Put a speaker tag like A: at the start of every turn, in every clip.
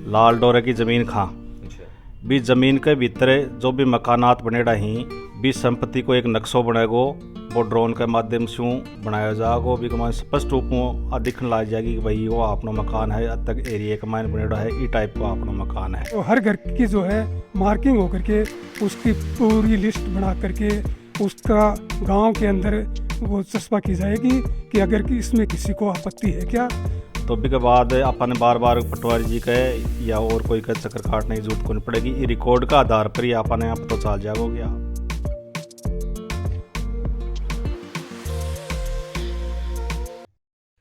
A: लाल डोरे की ज़मीन खां भी ज़मीन के भीतर जो भी मकानात बने रही भी संपत्ति को एक नक्शो बनेगो वो ड्रोन के माध्यम से बनाया जाएगो भी कमान स्पष्ट रूप में दिखने लग जाएगी कि भाई वो अपना मकान है अब तक एरिया का माइन बने रहा है ई टाइप का अपना मकान है।
B: तो हर घर की जो है मार्किंग होकर के उसकी पूरी लिस्ट बना करके उसका गांव के अंदर वो चस्पा की जाएगी कि अगर कि इसमें किसी को आपत्ति है क्या।
A: तो भी के बाद अपन बार बार पटवारी जी के या और कोई का चक्कर काटने की जरूरत को नहीं पड़ेगी, ये रिकॉर्ड का आधार पर ही अपन यहाँ पता चल जाएगा क्या।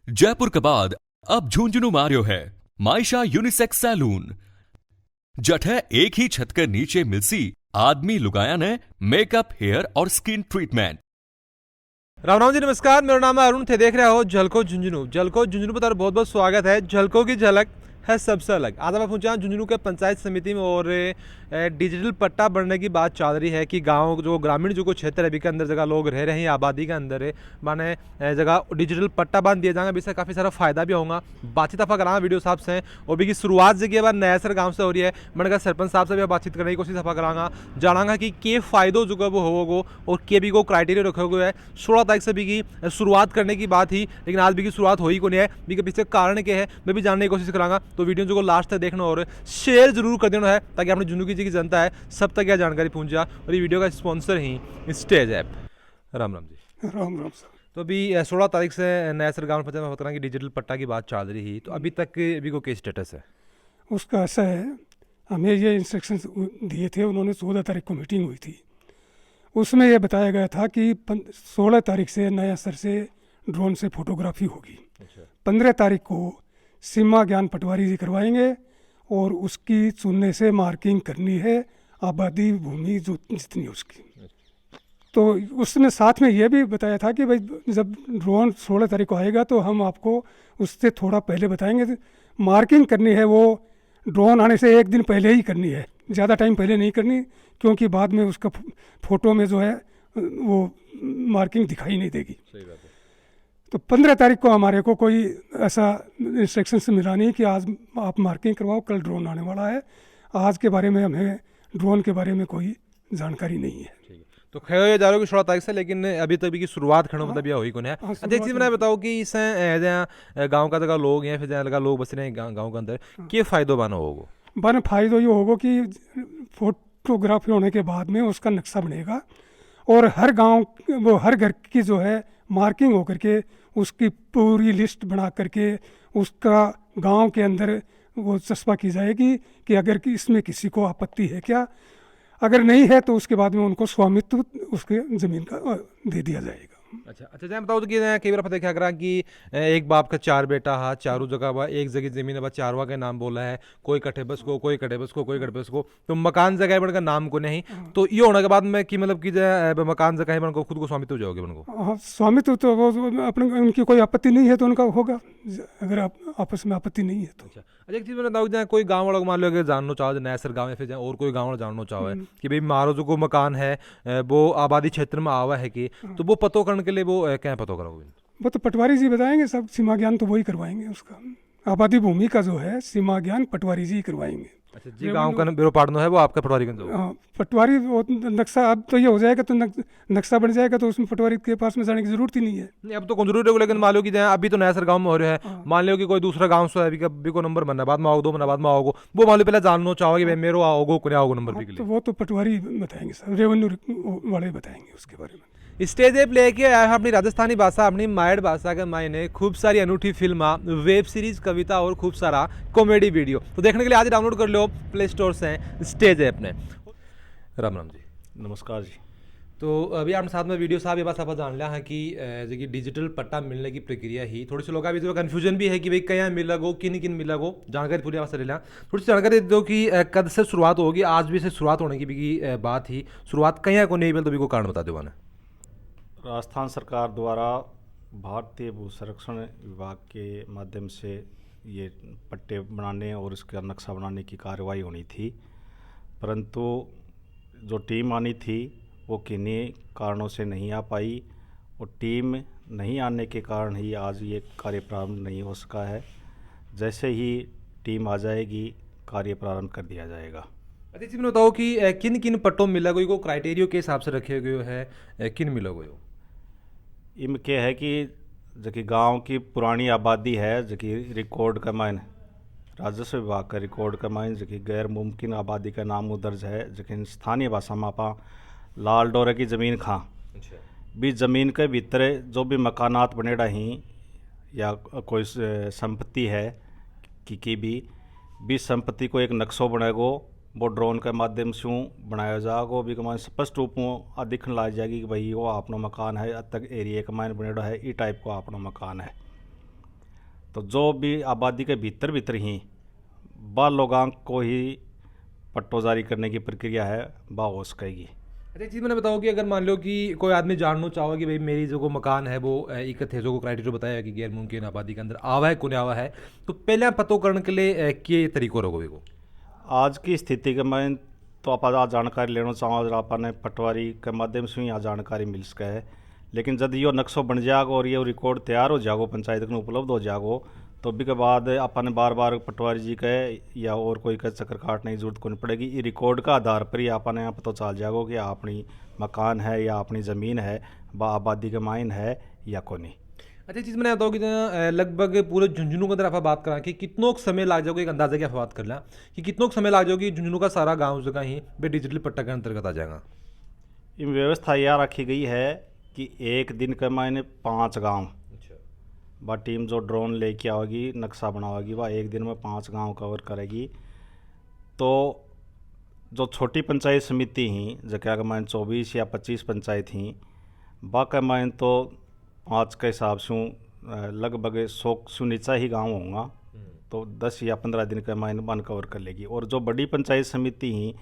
C: जयपुर के बाद अब झुंझुनू में आ रह्यो है मायशा यूनिसेक्स सैलून। जठ है एक ही छत के नीचे मिलसी आदमी लुगाया ने मेकअप, हेयर और स्किन ट्रीटमेंट।
D: राम राम जी, नमस्कार। मेरा नाम है अरुण थे, देख रहे हो झलको झुंझुनू। झलको झुंझुनू पर बहुत बहुत स्वागत है। झलको की झलक है सबसे अलग। आज मैं पहुंचा झुंझुनू के पंचायत समिति में और डिजिटल पट्टा बनने की बात चल रही है कि गांव जो ग्रामीण जो कुछ क्षेत्र है अभी के अंदर जगह लोग रह रहे हैं आबादी के अंदर है माने जगह डिजिटल पट्टा बांध दिया जाएगा। इससे काफ़ी सारा फायदा भी होगा। बातचीत आप करा वीडियो साहब से और भी की शुरुआत जगह बार नयासर गाँव से हो रही है। मैंने सरपंच साहब से भी बातचीत करने की कोशिश आप कराँगा, जानागा कि के फ़ायदों जो वो होगो और के भी को क्राइटेरिया रखे हुए है। 16 तारीख से भी की शुरुआत करने की बात ही, लेकिन आज भी की शुरुआत हो ही को नहीं है। भी के पीछे कारण क्या है मैं भी जानने की कोशिश कराँगा। तो वीडियो जो लास्ट तक देखना और शेयर जरूर कर देना है ताकि अपने झुंझुनू की जनता है सब तक यह जानकारी पहुंच जाए। और ये वीडियो का स्पॉन्सर ही stage app. Ram Ram ji.
B: Ram Ram sir.
D: तो अभी 16 तारीख से नयासर गाँव में होता कि डिजिटल पट्टा की बात चल रही है, तो अभी तक अभी को क्या स्टेटस है?
B: उसका ऐसा है, हमें ये इंस्ट्रक्शन दिए थे, उन्होंने 14 तारीख को मीटिंग हुई थी। उसमें यह बताया गया था कि 16 तारीख से नया सर से ड्रोन से फोटोग्राफी होगी। 15 तारीख को सीमा ज्ञान पटवारी जी करवाएंगे और उसकी चुनने से मार्किंग करनी है आबादी भूमि जो जितनी उसकी। तो उसने साथ में ये भी बताया था कि भाई जब ड्रोन 16 तारीख को आएगा तो हम आपको उससे थोड़ा पहले बताएंगे। मार्किंग करनी है वो ड्रोन आने से एक दिन पहले ही करनी है, ज़्यादा टाइम पहले नहीं करनी, क्योंकि बाद में उसका फ़ोटो में जो है वो मार्किंग दिखाई नहीं देगी।
D: सही बात है।
B: तो 15 तारीख को हमारे को कोई ऐसा इंस्ट्रक्शन से मिला नहीं कि आज आप मार्किंग करवाओ, कल ड्रोन आने वाला है। आज के बारे में हमें ड्रोन के बारे में कोई जानकारी नहीं है।
D: तो खैर जा रहा कि 16 तारीख से, लेकिन अभी तक की शुरुआत खड़ो मतलब यह हुई कौन है। अच्छा एक चीज़ मैंने बताओ कि इस गाँव का जगह लोग हैं, फिर जहाँ लगा लोग बस रहे हैं गाँव के अंदर, क्या फ़ायदो बना होगा?
B: बन फायदा ये होगा कि फोटोग्राफी होने के बाद में उसका नक्शा बनेगा और हर गांव वो हर घर की जो है मार्किंग होकर के उसकी पूरी लिस्ट बना करके उसका गांव के अंदर वो चस्पा की जाएगी कि अगर कि इसमें किसी को आपत्ति है क्या। अगर नहीं है तो उसके बाद में उनको स्वामित्व उसके ज़मीन का दे दिया जाएगा।
D: अच्छा जहाँ बताओ तो कि कई बार पता क्या करा कि एक बाप का 4 बेटा हा, चारों जगह बा एक जगह जमीन है, चारवा का नाम बोला है, कोई कटे बस को, कोई कटे बस को, कोई कटे बस को, तो मकान जगह बन का नाम को नहीं। तो ये होने के बाद में कि मतलब कि मकान जगह बन को खुद को स्वामित्व हो जाओगे बन को।
B: हाँ, स्वामित्व तो वो अपने उनकी कोई आपत्ति नहीं है तो उनका होगा, अगर आप आपस में आपत्ति नहीं है तो।
D: अच्छा एक चीज़ मैंने बताऊँ जहाँ कोई गाँव वाला मान लो अगर जानना चाहो नयासर गाँव या फिर जहाँ और कोई गाँव वाला जानना चाहो है कि भाई मारो जो को मकान है वो आबादी क्षेत्र में आवा है कि, तो वो पतो करने के लिए वो क्या पतो करोगे?
B: वो तो पटवारी जी बताएंगे, सब सीमा ज्ञान तो वही करवाएंगे। उसका आबादी भूमि का जो है सीमा ज्ञान पटवारी जी करवाएंगे।
D: अच्छा जी गाँव का ब्यूरो पार्टनर है वो आपका पटवारी गंज होगा?
B: पटवारी वो नक्शा अब तो ये हो जाएगा तो नक्शा बन जाएगा तो उसमें पटवारी के पास में जाने की जरूरत ही नहीं है।
D: नहीं अब तो कौन जरूरी है, लेकिन मान लो कि जहाँ अभी तो नयासर गाँव में हो रहा है, मान लो कि कोई दूसरा गाँव से अभी को नंबर बनना बाद में आओ 2 महीना बाद में आओगे, वो मान लो पहले जानना चाहोगे भाई मेरे आओगे को नहीं आओगे नंबर भी के लिए?
B: तो वो तो पटवारी बताएंगे, सर रेवेन्यू वाले बताएंगे उसके बारे में।
D: स्टेज ऐप लेके आया है अपनी राजस्थानी भाषा, अपनी मायड़ भाषा के मायने खूब सारी अनूठी फिल्म, वेब सीरीज, कविता और खूब सारा कॉमेडी वीडियो। तो देखने के लिए आज डाउनलोड कर लो प्ले स्टोर से स्टेज ऐप ने। राम राम जी।
A: नमस्कार जी।
D: तो अभी आप साथ में वीडियो साहब ये बात आप जान लिया है कि जो डिजिटल पट्टा मिलने की प्रक्रिया ही थोड़ी सी लोग अभी जो कन्फ्यूजन भी है कि भाई कहीं मिलेगो किन मिलेगो, जानकारी पूरी बात से ले लिया। थोड़ी सी जानकारी दो कि कद से शुरुआत होगी, आज भी से शुरुआत होने की भी बात ही, शुरुआत कहीं को नहीं मिल तो भी को कारण बता दो।
A: राजस्थान सरकार द्वारा भारतीय भू संरक्षण विभाग के माध्यम से ये पट्टे बनाने और इसका नक्शा बनाने की कार्रवाई होनी थी, परंतु जो टीम आनी थी वो किन्हीं कारणों से नहीं आ पाई और टीम नहीं आने के कारण ही आज ये कार्य प्रारंभ नहीं हो सका है। जैसे ही टीम आ जाएगी कार्य प्रारंभ कर दिया जाएगा।
D: अच्छा जी, मैंने बताओ कि किन किन पट्टों में मिला कोई को क्राइटेरियो के हिसाब से रखे गए है, किन मिला गए हो?
A: इनके है कि जबकि गांव की पुरानी आबादी है जबकि रिकॉर्ड का मायने राजस्व विभाग का रिकॉर्ड का मायने जबकि गैर मुमकिन आबादी का नाम दर्ज है जबकि स्थानीय भाषा में आपा लाल डोरे की ज़मीन खां
D: अच्छा।
A: भी ज़मीन के भीतर जो भी मकानात बनेड़ा ही या कोई संपत्ति है की भी संपत्ति को एक नक्शो बनेगो वो ड्रोन के माध्यम से बनाया जाएगा भी कमान स्पष्ट रूप में दिखने लग जाएगी कि भाई वो अपना मकान है अब तक एरिया का मायने बनेड़ा है ई टाइप को अपना मकान है। तो जो भी आबादी के भीतर भीतर ही बा लोगों को ही पट्टो जारी करने की प्रक्रिया है बा हो सकेगी।
D: अच्छा चीज़ मैंने बताओ कि अगर मान लो कि कोई आदमी जानना चाहो कि भाई मेरी जो मकान है वो एक थे जो क्राइटेरिया बताया कि गैर मुमकिन आबादी के अंदर आवा है कौन आवा है, तो पहले पतो करने के लिए के तरीको रहोगे को?
A: आज की स्थिति के में तो आप आज जानकारी लेना चाहो अगर आपने पटवारी के माध्यम से ही आज जानकारी मिल सके है, लेकिन जब यो नक्शो बन जाएगा और ये रिकॉर्ड तैयार हो जाएगा पंचायत को उपलब्ध हो जाएगा तो भी के बाद अपन बार बार पटवारी जी के या और कोई का चक्कर काटने की जरूरत को नहीं पड़ेगी। ये रिकॉर्ड का आधार पर ही अपन यहाँ पता चल जाएगा कि अपनी मकान है या अपनी ज़मीन है व आबादी का माइन है या को नहीं।
D: अच्छा चीज़ मैंने बताओ कि लगभग पूरे झुंझुनू के अंदर आप बात करा कि कितनों समय लाग जाओगे, एक अंदाजा क्या बात कर ला कि कितनों समय लाग जाओगे झुंझुनू का सारा गाँव जगह ही बे डिजिटल पट्टा के अंतर्गत आ जाएगा?
A: इन व्यवस्था यह रखी गई है कि एक दिन के मायने 5 गांव वह टीम जो ड्रोन लेके आओगी नक्शा बनाओगी वह एक दिन में 5 गांव कवर करेगी। तो जो छोटी पंचायत समिति ही जगह के मायने 24 या 25 पंचायत ही बाका मायने तो 5 के हिसाब से लगभग 100 से नीचा ही गांव होगा तो 10 या 15 दिन के मायने वन कवर कर लेगी। और जो बड़ी पंचायत समिति ही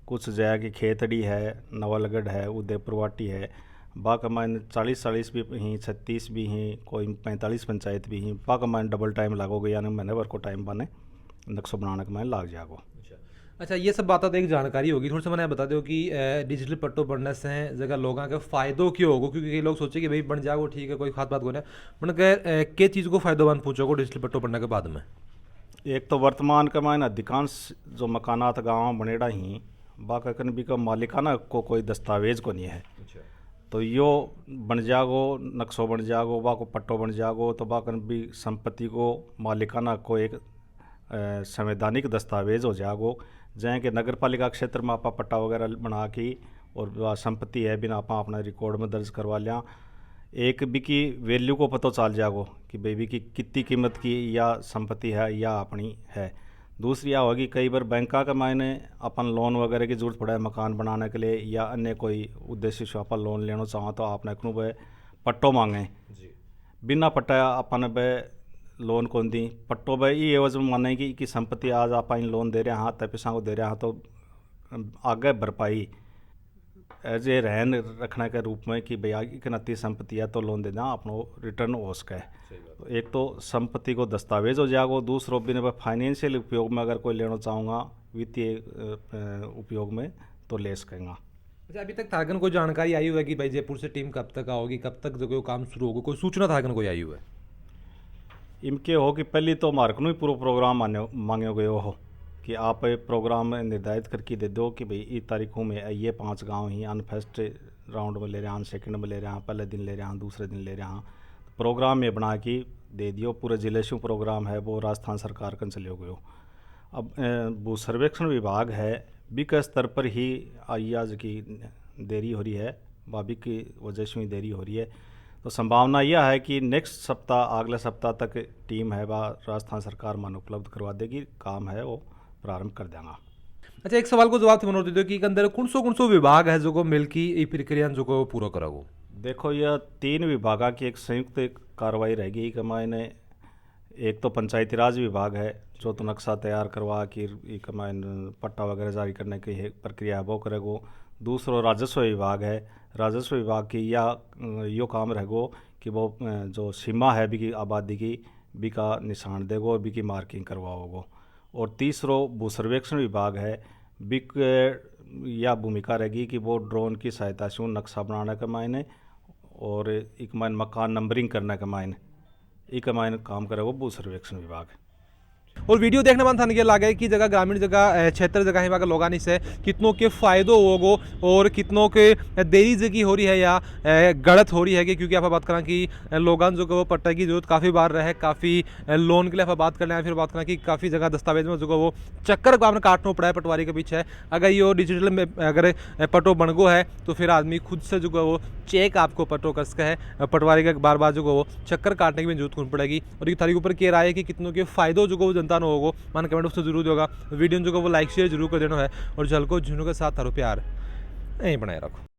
A: कुछ जगह की खेतड़ी है, नवलगढ़ है, उदयपुर वाटी है, बाका मायने 40 भी ही, 36 भी हैं, कोई 45 पंचायत भी हैं, बाका मायने डबल टाइम लागोगे यानी महीने भर को टाइम बने नक्शा बनाने के मायने लाग जाएगा।
D: अच्छा ये सब बातें तो एक जानकारी होगी, थोड़ा सा मैंने बता दो कि डिजिटल पट्टो बनने से जगह लोगों के फ़ायदों क्यों होगा, क्योंकि कई लोग सोचे कि भाई बन जाओ ठीक है कोई खास बात को नहीं बन के चीज़ को फ़ायदेमंद पूछोगे डिजिटल पट्टो बनने के बाद में? एक
A: तो वर्तमान के मायने अधिकांश जो मकानात गाँव बनेड़ा ही बाका कन भी का मालिकाना को कोई दस्तावेज को नहीं है। तो यो बन जागो नक्शो बन जागो बा को पट्टो बन जागो तो बाकन भी संपत्ति को मालिकाना को एक संवैधानिक दस्तावेज हो जागो जहाँ के नगर पालिका क्षेत्र में आपा पट्टा वगैरह बना के और संपत्ति है बिना आपा अपना रिकॉर्ड में दर्ज करवा लिया। एक भी की वैल्यू को पता चल जागो कि बेबी की कितनी कीमत की या संपत्ति है या अपनी है। दूसरी यह होगी कई बार बैंका के मायने अपन लोन वगैरह की जरूरत पड़े मकान बनाने के लिए या अन्य कोई उद्देश्य से अपन लोन लेना चाहो तो आपने को पट्टो मांगे बिना पट्टा अपन बे लोन कौन दी पट्टो बे ये एवज में मानेगी कि संपत्ति आज आप लोन दे रहे हैं तय पैसा को दे रहे हैं तो आगे भरपाई एज ए रहन रखने के रूप में कि भैया कि नती संपत्ति है तो लोन देना अपनो रिटर्न हो सके। तो एक तो संपत्ति को दस्तावेज हो जाएगा, दूसरों भी फाइनेंशियल उपयोग में अगर कोई लेना चाहूँगा वित्तीय उपयोग में तो ले सकेंगा।
D: अच्छा अभी तक थागन कोई जानकारी आई हुई है कि भाई जयपुर से टीम कब तक आओगी, कब तक जो काम शुरू होगा, कोई सूचना थागन कोई आई हुई है?
A: इनके हो कि पहले तो हमारे को ही पूरा प्रोग्राम मांगे गए हो कि आप प्रोग्राम निर्धारित करके दे दो कि भाई इस तारीखों में ये 5 गांव ही अन फर्स्ट राउंड में ले रहे हैं, सेकंड में ले रहे हैं, पहले दिन ले रहे हैं, दूसरे दिन ले रहे हैं, प्रोग्राम में बना के दे दियो। पूरे जिले से प्रोग्राम है वो राजस्थान सरकार का चले गए। अब भू सर्वेक्षण विभाग है बी के स्तर पर ही आज की देरी हो रही है, बाबी की वजह से ही देरी हो रही है। तो संभावना यह है कि नेक्स्ट सप्ताह अगले सप्ताह तक टीम है वह राजस्थान सरकार मन उपलब्ध करवा देगी, काम है वो प्रारंभ कर देगा।
D: अच्छा एक सवाल को जवाब थे मनोज दे दो कि अंदर कौन सो विभाग है जो को मिलकी ये प्रक्रिया जो को पूरा करागो?
A: देखो यह 3 विभागा की एक संयुक्त कार्रवाई रहेगी कि मायने एक तो पंचायती राज विभाग है जो तो नक्शा तैयार करवा कि पट्टा वगैरह जारी करने की प्रक्रिया है वो करेगो। दूसरो राजस्व विभाग है, राजस्व विभाग की या यो काम रहेगो कि वो जो सीमा है बी की आबादी की बी का निशान देगो और बी की मार्किंग करवाओगो। और तीसरो भू सर्वेक्षण विभाग है बी या भूमिका रहेगी कि वो ड्रोन की सहायता से नक्शा बनाने के मायने और एक मायने मकान नंबरिंग करने के मायने एक मायने काम करेगा भू सर्वेक्षण विभाग।
D: और वीडियो देखने मन था नहीं लगे कि जगह ग्रामीण जगह क्षेत्र जगह है वहाँ लोग आने से कितनों के फ़ायदों होगो और कितनों के देरी जगह हो रही है या गलत हो रही है कि क्योंकि आप बात करें कि लोगों जो वो पट्टा की जरूरत काफ़ी बार रहे, काफ़ी लोन के लिए आप बात कर लें, फिर बात करें कि काफ़ी जगह दस्तावेज में जो वो चक्कर को आपने काटना पड़ा है पटवारी के पीछे। अगर ये डिजिटल में अगर पटो बन गो है तो फिर आदमी खुद से जो वो चेक आपको पटो कर सके है, पटवारी का बार बार जो वो चक्कर काटने की भी जरूरत नहीं पड़ेगी। और ये थारी ऊपर कह रहा है कि कितनों के फ़ायदों जो वो जनता ने होगो, मन कमेंट उससे जरूर होगा। वीडियो जो वो लाइक शेयर जरूर कर देना है और झलको झुनू के साथ थारो प्यार यहीं बनाए रखो।